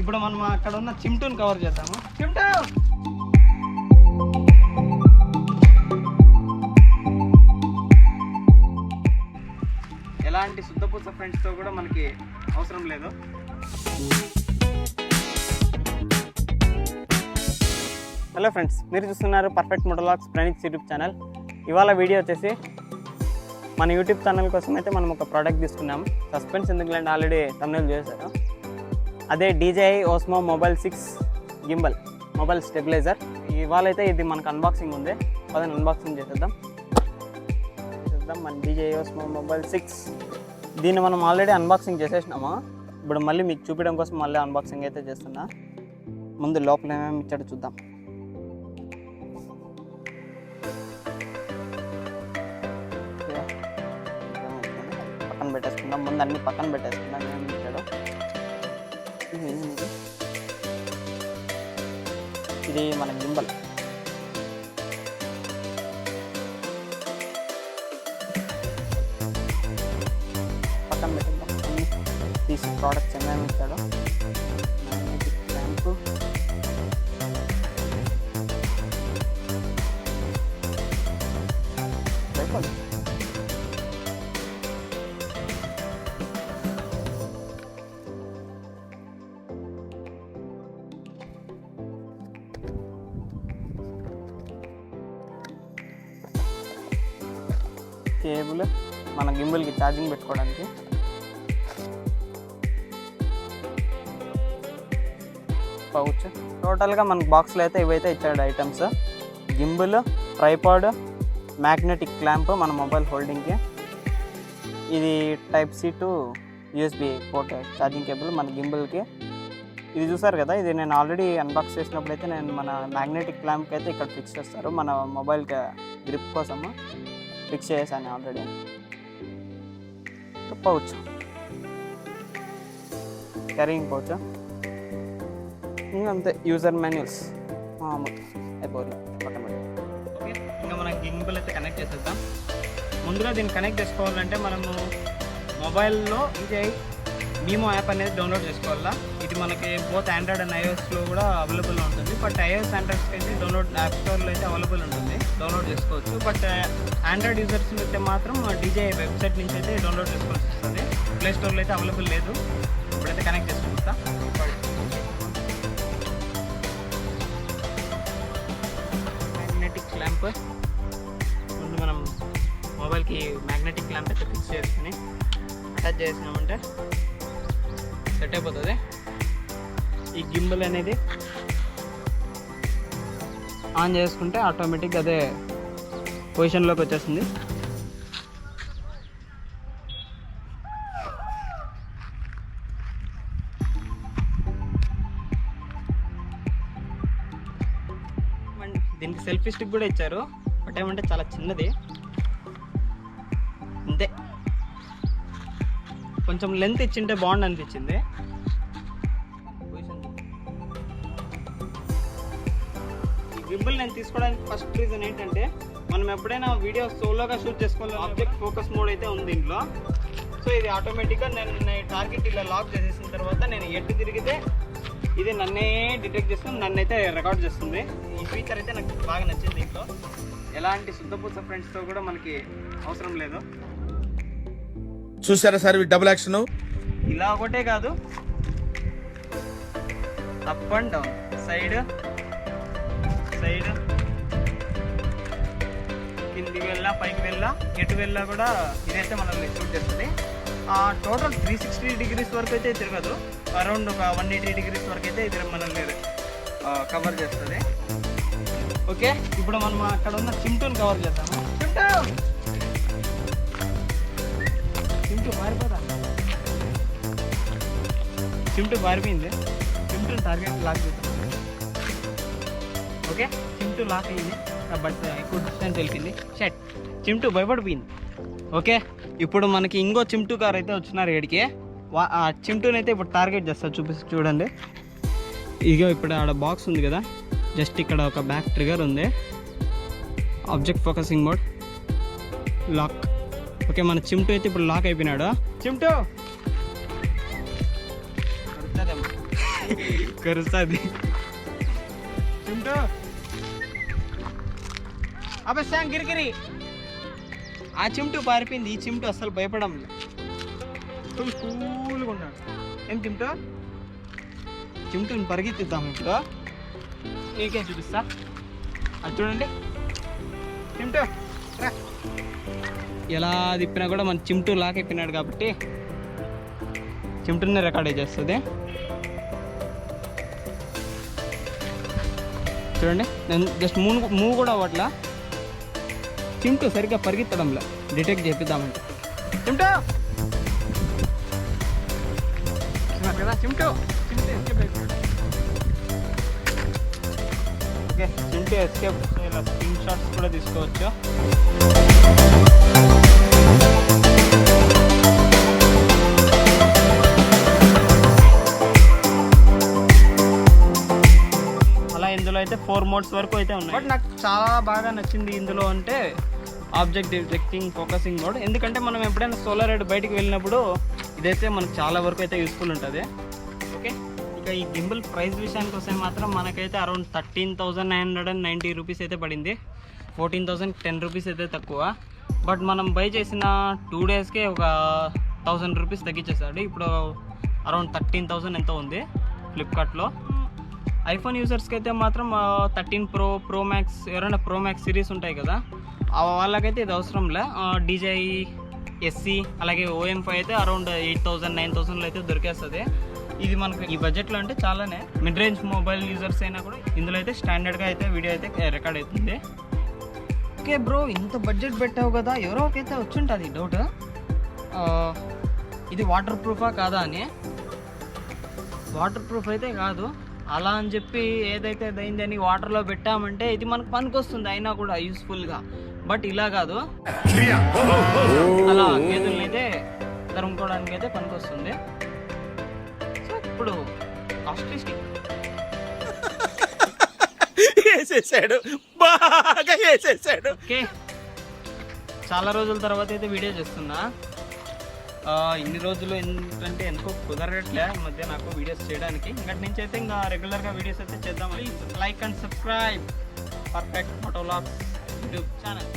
ఇప్పుడు మనం అక్కడ ఉన్న చిమ్టూని కవర్ చేద్దాము. చిమ్టూ ఎలాంటి శుద్ధపూస ఫ్రెండ్స్తో కూడా మనకి అవసరం లేదు. హలో ఫ్రెండ్స్, మీరు చూస్తున్నారు పర్ఫెక్ట్ మోటోలాగ్స్ ప్రణీత్ యూట్యూబ్ ఛానల్. ఇవాళ వీడియో వచ్చేసి మన యూట్యూబ్ ఛానల్ కోసం అయితే మనం ఒక ప్రోడక్ట్ తీసుకున్నాము. సస్పెన్స్ ఎందుకులేండి, ఆల్రెడీ thumbnail చేశారు. అదే DJI Osmo Mobile 6 gimbal mobile stabiliser. ఇవాళ అయితే ఇది మనకు అన్బాక్సింగ్ ఉంది. అదే అన్బాక్సింగ్ చేసేద్దాం. మన DJI Osmo Mobile 6 దీన్ని మనం ఆల్రెడీ అన్బాక్సింగ్ చేసేసినాము. ఇప్పుడు మళ్ళీ మీకు చూపించడం కోసం మళ్ళీ అన్బాక్సింగ్ అయితే చేస్తున్నా. ముందు లోపల ఏమేమి ఇచ్చాడో చూద్దాం. పక్కన పెట్టేసుకుందాం. ముందు అన్ని పక్కన పెట్టేసుకుందాం. ఏమేమి ఇచ్చాడో ఇది మన గింబల్. పక్కన పెట్టేద్దాం. అన్ని తీసి ప్రోడక్ట్స్ ఏమేమి ఇచ్చాడో మ్యాగ్నెటిక్ క్లాంప్, ట్రైపాడ్, కేబుల్ మన గింబల్కి ఛార్జింగ్ పెట్టుకోవడానికి, పౌచ్. టోటల్గా మనకు బాక్స్లో అయితే ఇవైతే ఇచ్చాడు items. Gimbal, tripod, magnetic clamp మన మొబైల్ హోల్డింగ్కి. ఇది Type-C to USB port charging cable మన గింబల్కి. ఇది చూసారు కదా, ఇది నేను ఆల్రెడీ అన్బాక్స్ చేసినప్పుడు అయితే నేను మన మ్యాగ్నెటిక్ క్లాంప్కి అయితే ఇక్కడ ఫిక్స్ చేస్తారు. మన మొబైల్కి గ్రిప్ కోసము ఫిక్స్ చేశాను ఆల్రెడీ. పౌచ్, క్యారింగ్ పౌచ్, ఇంకా అంతే. యూజర్ మాన్యువల్స్ అయిపోయి పక్కన పెట్టి. ఓకే, ఇంకా మన గింబల్ అయితే కనెక్ట్ చేసేద్దాం. ముందుగా దీన్ని కనెక్ట్ చేసుకోవాలంటే మనము మొబైల్లో DJI మీమో యాప్ అనేది డౌన్లోడ్ చేసుకోవాలా. ఇది మనకి బోత్ ఆండ్రాయిడ్ అండ్ iOSలో కూడా అవైలబుల్ ఉంటుంది. బట్ iOS ఆండ్రాయిడ్స్కి అయితే డౌన్లోడ్ యాప్ స్టోర్లో అయితే అవైలబుల్ ఉంటుంది, డౌన్లోడ్ చేసుకోవచ్చు. బట్ ఆండ్రాయిడ్ యూజర్స్ అయితే మాత్రం DJI వెబ్సైట్ నుంచి అయితే డౌన్లోడ్ చేసుకోవాల్సి వస్తుంది. ప్లే స్టోర్లో అయితే అవైలబుల్ లేదు. ఇప్పుడైతే కనెక్ట్ చేసుకుంటా. Magnetic clamp. ముందు మనం మొబైల్కి మ్యాగ్నెటిక్ క్లాంప్ అయితే ఫిక్స్ చేసుకుని అటాచ్ చేసినామంటే సెట్ అయిపోతుంది. ఈ గింబల్ అనేది ఆన్ చేసుకుంటే ఆటోమేటిక్గా అదే పొజిషన్లోకి వచ్చేస్తుంది. దీనికి సెల్ఫీ స్టిక్ కూడా ఇచ్చారు. బట్ ఏమంటే చాలా చిన్నది, అంతే. కొంచెం లెంత్ ఇచ్చింటే బాగుండు అనిపించింది. ఈ గింబల్ నేను తీసుకోవడానికి ఫస్ట్ రీజన్ ఏంటంటే, మనం ఎప్పుడైనా వీడియో సోలోగా షూట్ చేసుకోవాలి. ఆబ్జెక్ట్ ఫోకస్ మోడ్ అయితే ఉంది దీంట్లో. సో ఇది ఆటోమేటిక్గా నేను టార్గెట్ ఇలా లాక్ చేసేసిన తర్వాత నేను ఎటు తిరిగితే ఇది నన్నే డిటెక్ట్ చేస్తుంది, నన్నైతే రికార్డ్ చేస్తుంది. ఈ ఫీచర్ అయితే నాకు బాగా నచ్చింది. దీంట్లో ఎలాంటి శుద్ధపూస ఫ్రెండ్స్తో కూడా మనకి అవసరం లేదు. చూసారా సార్ డబుల్ యాక్షన్? ఇలా ఒకటే కాదు, up and down, side side, కిందికి వెళ్ళా పైకి వెళ్ళా ఎటు వెళ్ళా కూడా ఇదైతే మనల్ని షూట్ చేస్తుంది. టోటల్ 360 degrees వరకు అయితే తిరగదు. అరౌండ్ ఒక 180 degrees వరకు అయితే ఇది మనల్ని కవర్ చేస్తుంది. ఓకే, ఇప్పుడు మనం అక్కడ ఉన్న చిమ్టూని కవర్ చేద్దాము. చిమ్టూ మారిపోతా. చిమ్టూ మారిపోయింది. చిమ్టూని టార్గెట్ లాక్ చేద్దాం. ఓకే, చిమ్టూ లాక్ అయ్యింది. బట్ ఎక్కువ డిస్టెన్స్ వెళ్ళింది. షట్, చిమ్టూ భయపడిపోయింది. ఓకే, ఇప్పుడు మనకి ఇంకో చిమ్టూ కార్ అయితే వచ్చినారు ఏడికి. ఆ చిమ్టూని అయితే ఇప్పుడు టార్గెట్ చేస్తారు. చూడండి, ఇగో ఇప్పుడు ఆడ బాక్స్ ఉంది కదా, జస్ట్ ఇక్కడ ఒక బ్యాక్ ట్రిగర్ ఉంది. Object focusing mode, lock. Okay, మన చిమ్టూ అయితే ఇప్పుడు లాక్ అయిపోయినాడు. చిమ్టూ కరుస్తుంది చిమ్టు అబ్బా శాంగ్ గిరిగిరి ఆ చిమ్టు పారిపోయింది. ఈ చిమ్టు అసలు భయపడం ఫుల్ కూల్గా ఉన్నాడు. ఏం చిమ్టు చిమ్టుని పరిగెత్తిద్దాం ఇప్పుడు. నీకే చూపిస్తా. అది చూడండి చిమ్టు రా. ఎలా తిప్పినా కూడా మన చిమ్టు లాకెప్పినాడు కాబట్టి చిమ్టునే రికార్డ్ చేస్తుంది. చూడండి నేను జస్ట్ మూవ్ కూడా అవ్వట్లా. చిమ్టు సరిగ్గా పరిగెత్తడంలా డిటెక్ట్ చేపిద్దామంటే. చిమ్టు కదా చిమ్టు ఓకే చిమ్టు ఎస్కేప్. ఇలా స్క్రీన్ షాట్స్ కూడా తీసుకోవచ్చు. ఇందులో అయితే 4 మోడ్స్ వరకు అయితే ఉన్నాయి. బట్ నాకు చాలా బాగా నచ్చింది ఇందులో అంటే ఆబ్జెక్ట్ డిటెక్టింగ్ ఫోకసింగ్ మోడ్. ఎందుకంటే మనం ఎప్పుడైనా సోలార్ రైడ్ బయటికి వెళ్ళినప్పుడు ఇదైతే మనకు చాలా వరకు అయితే యూస్ఫుల్ ఉంటుంది. ఓకే ఇక ఈ గింబల్ ప్రైస్ విషయానికి వస్తే మాత్రం మనకైతే అరౌండ్ 13,990 రూపీస్ అయితే పడింది. 14,000 10 రూపీస్ అయితే తక్కువ. బట్ మనం బై చేసిన 2 డేస్కే ఒక 1000 రూపీస్ తగ్గించేసాడు. ఇప్పుడు అరౌండ్ 13,000 ఎంతో ఉంది ఫ్లిప్కార్ట్లో. ఐఫోన్ యూజర్స్కి అయితే మాత్రం 13 ప్రో మ్యాక్స్ ఎవరైనా ప్రో మ్యాక్స్ సిరీస్ ఉంటాయి కదా వాళ్ళకైతే ఇది అవసరంలే. DJI SC అలాగే OM5 అయితే అరౌండ్ 8,000 9,000లో అయితే దొరికేస్తుంది. ఇది మనకు ఈ బడ్జెట్లో అంటే చాలానే. మిడ్ రేంజ్ మొబైల్ యూజర్స్ అయినా కూడా ఇందులో అయితే స్టాండర్డ్గా అయితే వీడియో అయితే రికార్డ్ అవుతుంది. ఓకే బ్రో ఇంత బడ్జెట్ పెట్టావు కదా ఎవరోకైతే వచ్చుంటుంది డౌట్ ఇది వాటర్ ప్రూఫా కాదా అని. వాటర్ ప్రూఫ్ అయితే కాదు. అలా అని చెప్పి ఏదైతే అయిందని వాటర్లో పెట్టామంటే ఇది మనకు పనికొస్తుంది అయినా కూడా యూస్ఫుల్గా. బట్ ఇలా కాదు, అలా గేదెలను అయితే తరుముకోవడానికి అయితే పనికొస్తుంది. సో ఇప్పుడు కాస్ట్లీ స్టిక్ ఓకే చాలా రోజుల తర్వాత అయితే వీడియో చేస్తున్నా. ఇన్ని రోజులు ఏంటంటే ఎందుకో కుదరట్లే ఈ మధ్య నాకు వీడియోస్ చేయడానికి. ఇంకటి నుంచి అయితే ఇంకా రెగ్యులర్గా వీడియోస్ అయితే చేద్దామని. Like and subscribe perfect photo vlogs YouTube channel.